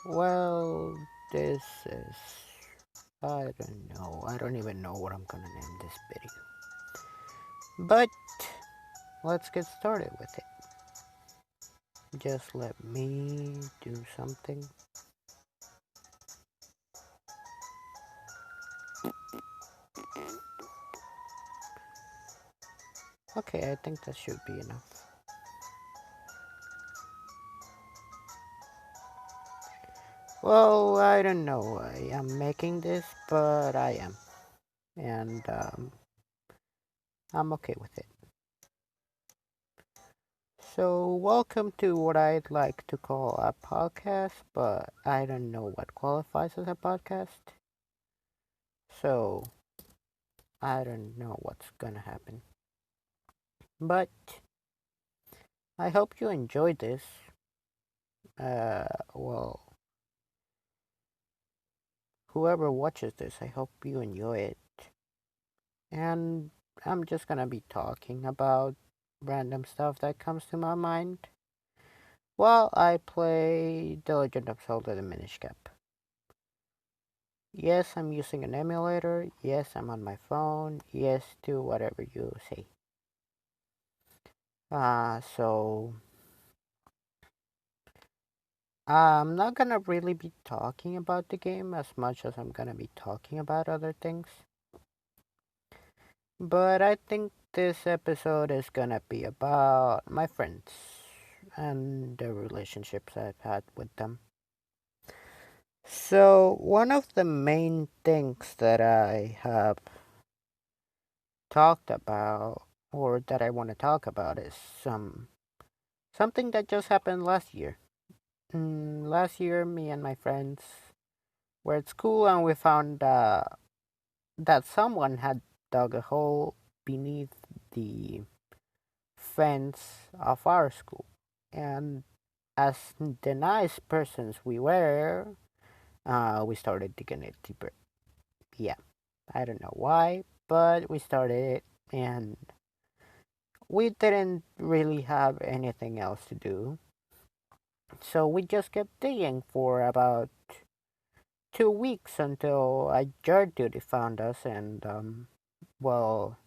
Well, this is. I don't know. I don't even know what I'm gonna name this video. But let's get started with it. Just let me do something. Okay, I think that should be enough. Well, I don't know why I'm making this, but I am. And I'm okay with it. So, welcome to what I'd like to call a podcast, but I don't know what qualifies as a podcast. So, I don't know what's gonna happen. But I hope you enjoyed this. Well, whoever watches this, I hope you enjoy it. And I'm just gonna be talking about random stuff that comes to my mind while I play The Legend of Zelda the Minish Cap. Yes, I'm using an emulator. Yes, I'm on my phone. Yes to whatever you say. So I'm not gonna really be talking about the game as much as I'm gonna be talking about other things. But I think this episode is gonna be about my friends and the relationships I've had with them. So, one of the main things that I have talked about or that I want to talk about is something that just happened last year. Last year, me and my friends were at school and we found that someone had dug a hole beneath the fence of our school. And as the nice persons we were, we started digging it deeper. Yeah, I don't know why, but we started it and we didn't really have anything else to do. So we just kept digging for about 2 weeks until a yard duty found us and, well,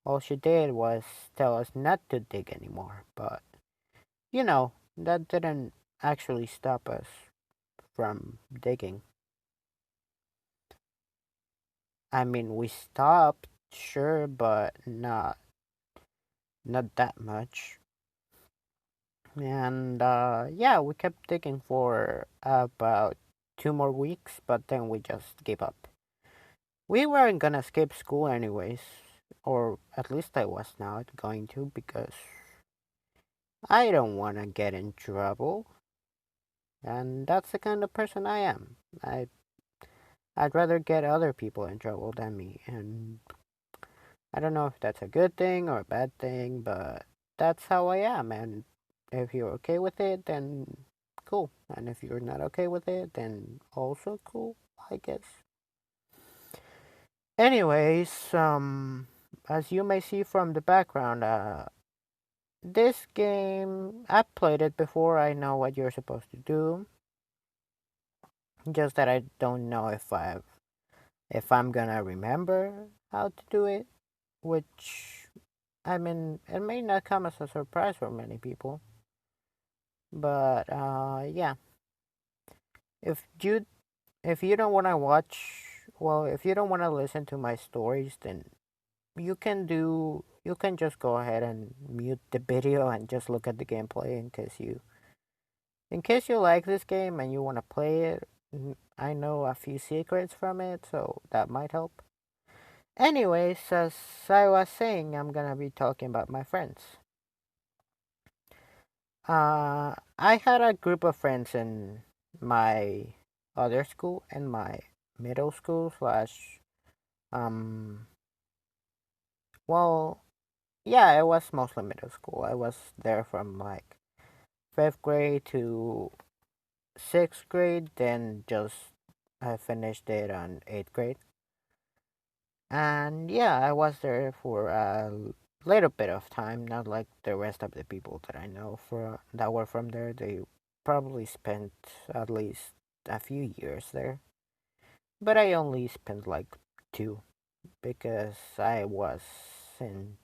all she did was tell us not to dig anymore. But, that didn't actually stop us from digging. I mean, we stopped, sure, but not that much. And yeah, we kept digging for about 2 more weeks, but then we just gave up. We weren't gonna skip school anyways, or at least I was not going to because I don't want to get in trouble, and that's the kind of person I am. I'd rather get other people in trouble than me, and I don't know if that's a good thing or a bad thing, but that's how I am. And if you're okay with it, then cool. And if you're not okay with it, then also cool, I guess. Anyways, as you may see from the background, this game, I've played it before. I know what you're supposed to do. Just that I don't know if I'm gonna remember how to do it, which I mean, it may not come as a surprise for many people. But yeah, if you if you don't want to watch, well, if you don't want to listen to my stories, then you can just go ahead and mute the video and just look at the gameplay in case you like this game and you want to play it. I know a few secrets from it, so that might help. Anyways, as I was saying, I'm gonna be talking about my friends. I had a group of friends in my other school and my middle school slash um well, yeah, it was mostly middle school. I was there from like fifth grade to sixth grade, then just I finished it on eighth grade. And yeah, I was there for a little bit of time, not like the rest of the people that I know for that were from there. They probably spent at least a few years there, but I only spent like two because in.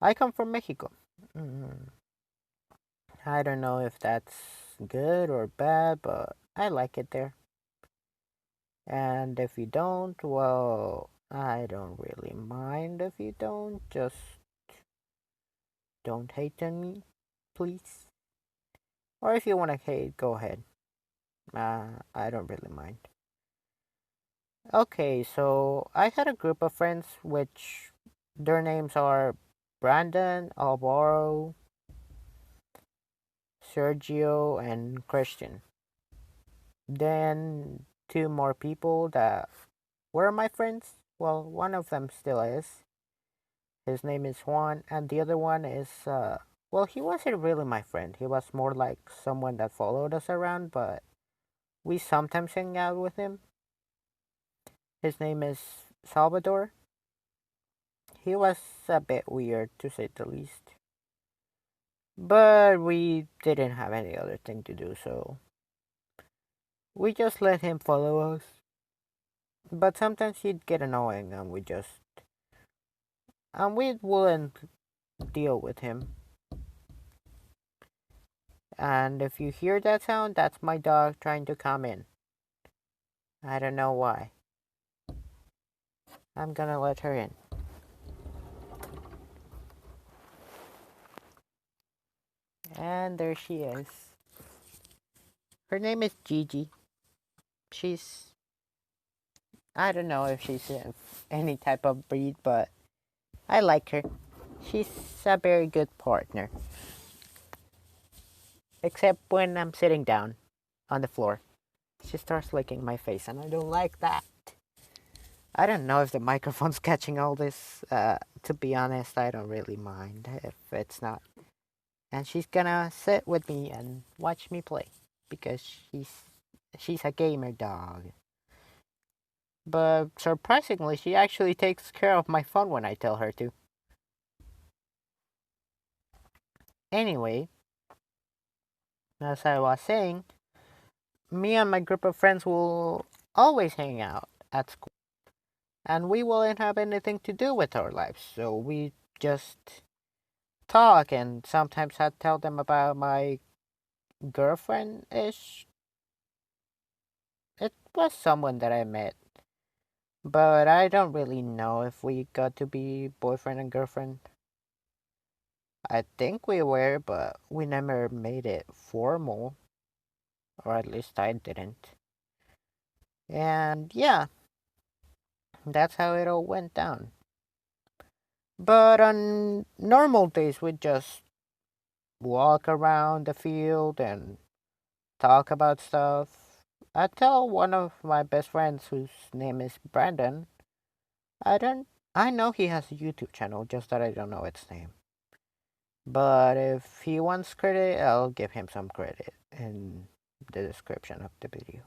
I come from Mexico. Mm, I don't know if that's good or bad, but I like it there. And if you don't, well, I don't really mind if you don't. Just don't hate on me, please. Or if you want to hate, go ahead. I don't really mind. Okay, so I had a group of friends which their names are Brandon, Alvaro, Sergio, and Christian. Then two more people that were my friends. Well, one of them still is. His name is Juan, and the other one is, well, he wasn't really my friend. He was more like someone that followed us around, but we sometimes hang out with him. His name is Salvador. He was a bit weird, to say the least. But we didn't have any other thing to do, so we just let him follow us. But sometimes he'd get annoying, and we wouldn't deal with him. And if you hear that sound, that's my dog trying to come in. I don't know why. I'm gonna let her in. And there she is. Her name is Gigi. She's, I don't know if she's any type of breed, but I like her. She's a very good partner. Except when I'm sitting down on the floor. She starts licking my face, and I don't like that. I don't know if the microphone's catching all this. To be honest, I don't really mind if it's not. And she's gonna sit with me and watch me play because she's a gamer dog. But surprisingly, she actually takes care of my phone when I tell her to. Anyway, as I was saying, me and my group of friends will always hang out at school, and we won't have anything to do with our lives, so we just talk. And sometimes I tell them about my girlfriend ish. It was someone that I met, but I don't really know if we got to be boyfriend and girlfriend. I think we were, but we never made it formal, or at least I didn't. And yeah, that's how it all went down. But on normal days, we just walk around the field and talk about stuff. I tell one of my best friends, whose name is Brandon, I don't. I know he has a YouTube channel, just that I don't know its name. But if he wants credit, I'll give him some credit in the description of the video.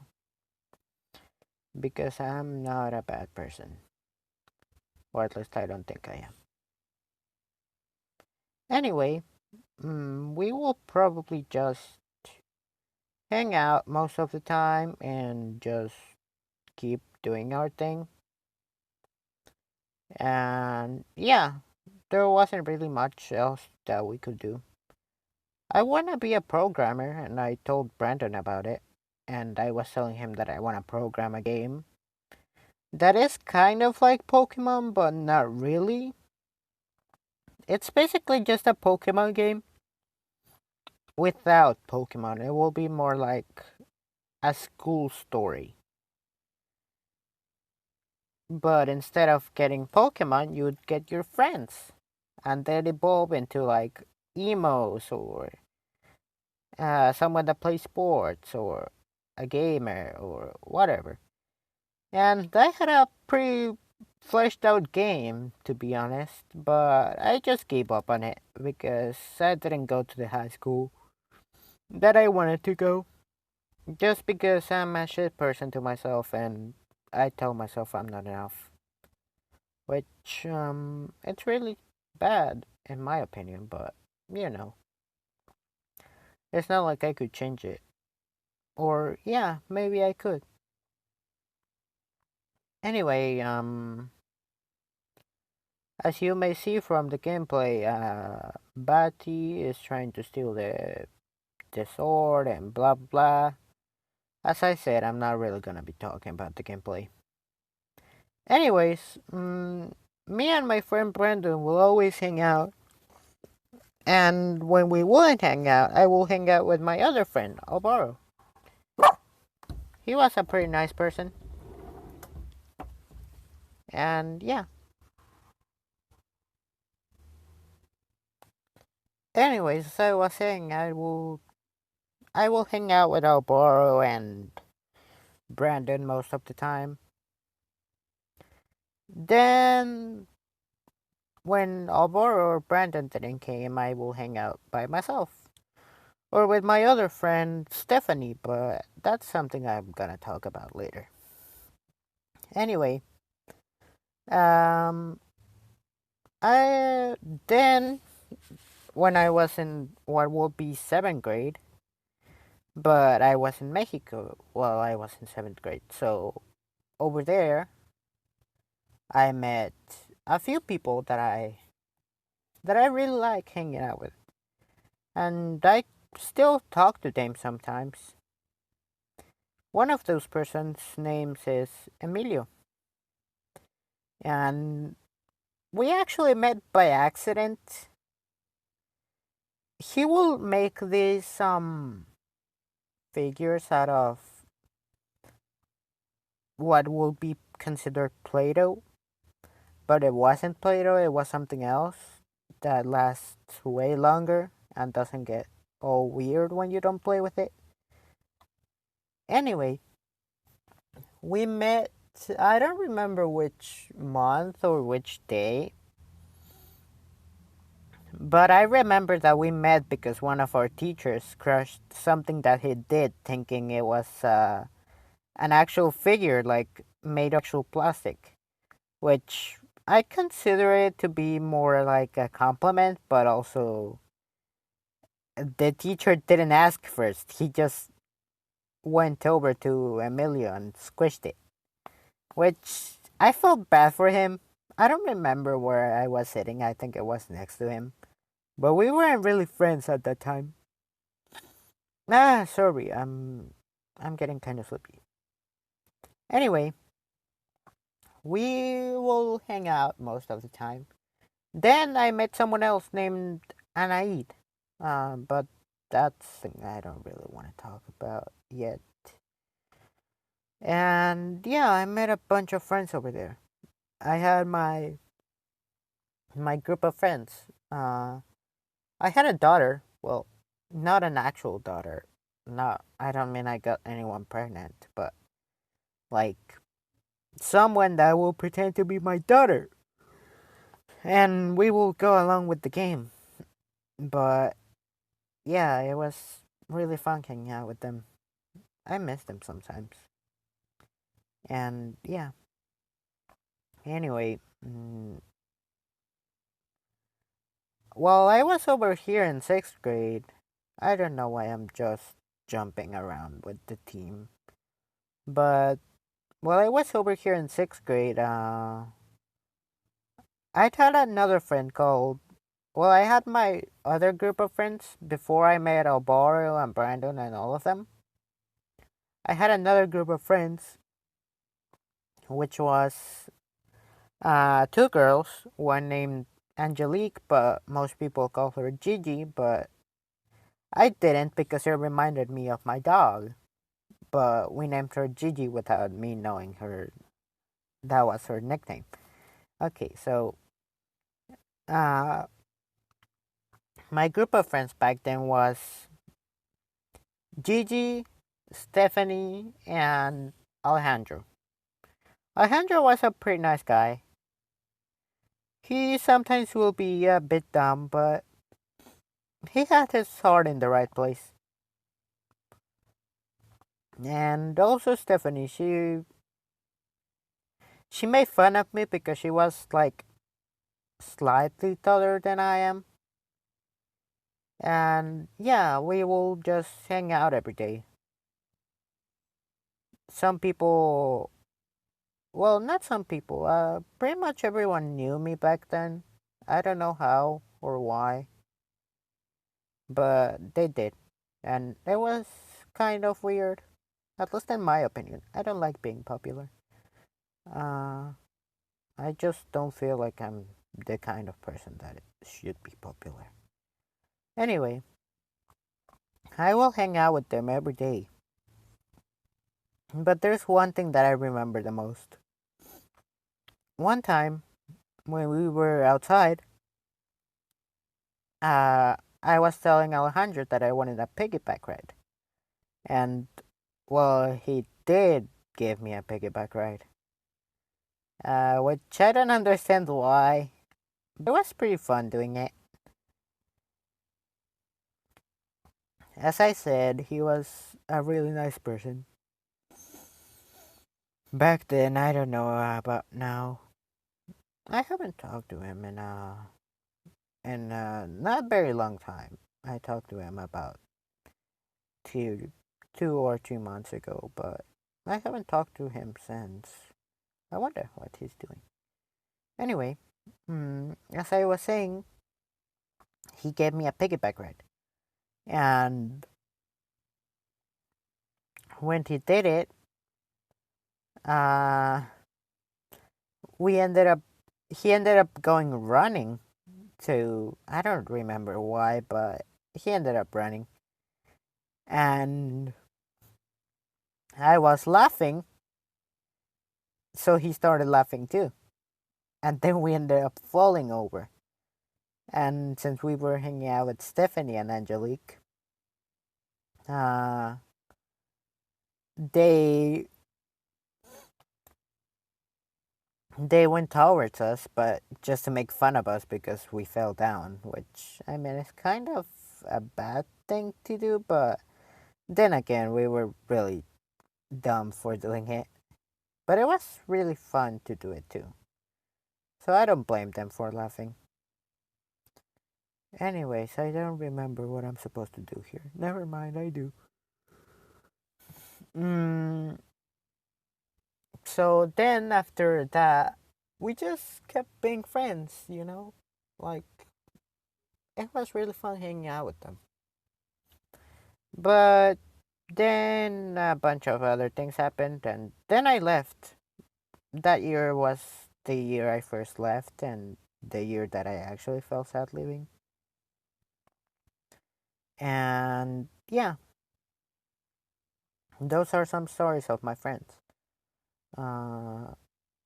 Because I'm not a bad person. Or at least I don't think I am. Anyway, we will probably just hang out most of the time and just keep doing our thing. And yeah, there wasn't really much else that we could do. I want to be a programmer, and I told Brandon about it. And I was telling him that I want to program a game that is kind of like Pokemon, but not really. It's basically just a Pokemon game without Pokemon. It will be more like a school story. But instead of getting Pokemon, you'd get your friends. And they'd evolve into like emos or someone that plays sports or a gamer or whatever. And I had a pretty fleshed out game, to be honest, but I just gave up on it because I didn't go to the high school that I wanted to go. Just because I'm a shit person to myself and I tell myself I'm not enough. Which, it's really bad in my opinion, but you know. It's not like I could change it. Or, yeah, maybe I could. Anyway, as you may see from the gameplay, Batty is trying to steal the sword and blah blah. As I said, I'm not really gonna be talking about the gameplay. Anyways, me and my friend Brandon will always hang out, and when we wouldn't hang out, I will hang out with my other friend, Alvaro. He was a pretty nice person, and yeah. Anyways, as I was saying, I will hang out with Alvaro and Brandon most of the time. Then when Alvaro or Brandon didn't came, I will hang out by myself or with my other friend Stephanie, but that's something I'm gonna talk about later. Anyway, um, I then when I was in what would be seventh grade, but I was in Mexico while I was in seventh grade. So over there, I met a few people that I really like hanging out with, and I still talk to them sometimes. One of those persons' names is Emilio, and we actually met by accident. He will make these figures out of what will be considered Play-Doh, but it wasn't Play-Doh. It was something else that lasts way longer and doesn't get all weird when you don't play with it. Anyway, we met. I don't remember which month or which day, but I remember that we met because one of our teachers crushed something that he did, thinking it was an actual figure, like made of actual plastic, which I consider it to be more like a compliment, but also the teacher didn't ask first. He just went over to Emilio and squished it, which I felt bad for him. I don't remember where I was sitting. I think it was next to him. But we weren't really friends at that time. Sorry. I'm getting kind of sleepy. Anyway, we will hang out most of the time. Then I met someone else named Anaid. But that's something I don't really want to talk about yet. And yeah, I met a bunch of friends over there. I had my group of friends. I had a daughter. Well, not an actual daughter. Not. I don't mean I got anyone pregnant, but like someone that will pretend to be my daughter, and we will go along with the game. But yeah, it was really fun hanging out with them. I miss them sometimes. And yeah. Anyway, while I was over here in sixth grade, I don't know why I'm just jumping around with the team. But while I was over here in sixth grade, I had another friend called. Well, I had my other group of friends before I met Alvaro and Brandon and all of them. I had another group of friends, which was two girls, one named Angelique, but most people call her Gigi, but I didn't because it reminded me of my dog. But we named her Gigi without me knowing her. That was her nickname. Okay, so uh, my group of friends back then was Gigi, Stephanie, and Alejandro. Alejandro was a pretty nice guy. He sometimes will be a bit dumb, but he had his heart in the right place. And also Stephanie, she made fun of me because she was like slightly taller than I am. And yeah, we will just hang out every day. Some people, well, not some people, pretty much everyone knew me back then. I don't know how or why, but they did. And it was kind of weird, at least in my opinion. I don't like being popular. Uh, I just don't feel like I'm the kind of person that should be popular. Anyway, I will hang out with them every day. But there's one thing that I remember the most. One time when we were outside, I was telling Alejandro that I wanted a piggyback ride. And, well, he did give me a piggyback ride. Which I don't understand why. But it was pretty fun doing it. As I said, he was a really nice person. Back then, I don't know about now. I haven't talked to him in a not very long time. I talked to him about two, 2 or 3 months ago, but I haven't talked to him since. I wonder what he's doing. Anyway, as I was saying, he gave me a piggyback ride, and when he did it, uh, we ended up. He ended up going running to. I don't remember why, but he ended up running, and I was laughing, so he started laughing too, and then we ended up falling over. And since we were hanging out with Stephanie and Angelique, uh, they they went towards us, but just to make fun of us because we fell down. Which I mean, it's kind of a bad thing to do, but then again, we were really dumb for doing it. But it was really fun to do it too. So I don't blame them for laughing. Anyways, I don't remember what I'm supposed to do here. Never mind, I do. Mm, so then after that, we just kept being friends. Like, it was really fun hanging out with them. But then a bunch of other things happened, and then I left. That year was the year I first left, and the year that I actually felt sad leaving. And yeah, those are some stories of my friends. Uh,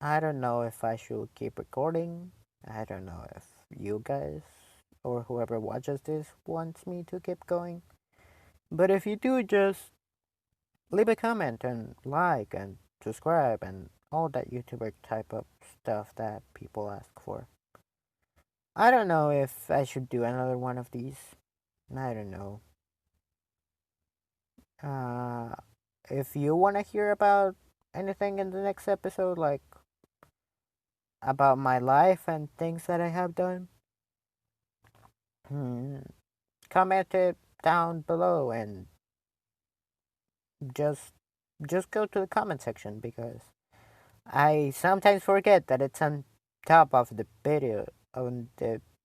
I don't know if I should keep recording. I don't know if you guys or whoever watches this wants me to keep going. But if you do, just leave a comment and like and subscribe and all that YouTuber type of stuff that people ask for. I don't know if I should do another one of these. I don't know. Uh, if you want to hear about anything in the next episode, like about my life and things that I have done, hmm, comment it down below and just just go to the comment section because I sometimes forget that it's on top of the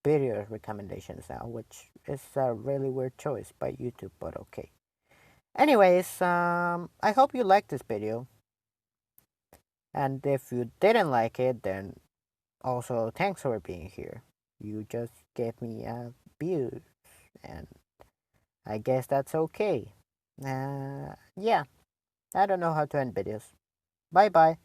video recommendations now, which is a really weird choice by YouTube, but okay. Anyways, I hope you liked this video, and if you didn't like it, then also thanks for being here. You just gave me a view, and I guess that's okay. Yeah, I don't know how to end videos. Bye bye.